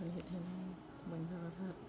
พิ่นเฮ็ดให้น้องเบิ่งโทรทัศน์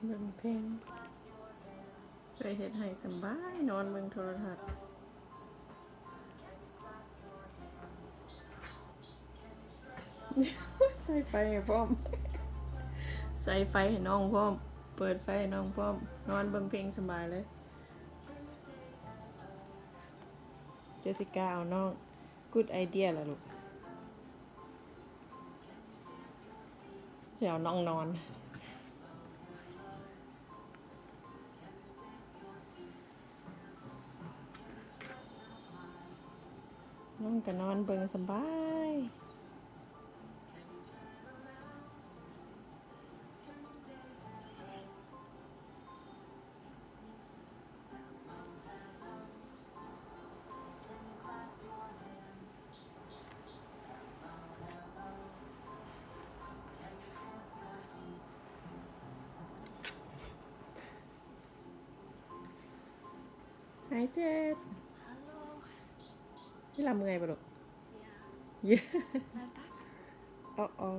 เบิ่งเพลงเคยเฮ็ดให้สำบายนอนเบิ่งโทรทัศน์ใส่ไฟให้พร้อมใส่ไฟให้น้องพร้อมเปิดไฟให้น้องพร้อมนอนเบิ่งเพลงสบายเลยเจสสิก้าเอาน้อง good idea ล่ะลูกจะเอาน้องนอนน้องก็นอนเบิ่งสบายหายเจ็ดนี่ละเมื่อยปะลูกเยอะอ๋อ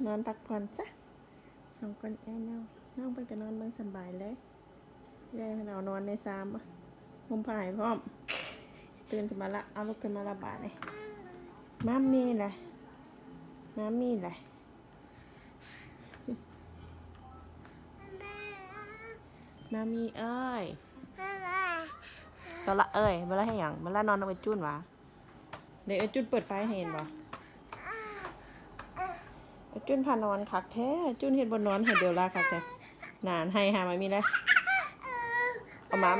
นอนพักผ่อนจ้ะสองคนน้องเป็นก็นอนเบิ่งสบายเลยยายเรานอนในซ้ำมุมผ่ายพร้อมตื่นขึ้นมาละเอาลุกขึ้นมาละบาดเลยมามีแหละมามีแหละมามีเอ้ยตอนละเอ้ยเวลาให้หยังเวลานอนเอาไปจุ้นวะเดี๋ยวจุ้นเปิดไฟให้เห็นบ่จุ้นพานอนคักแท้จุ้นเห็นบนนอนเห็นเดียวละคักแท้นานให้หามามีเลยเอามา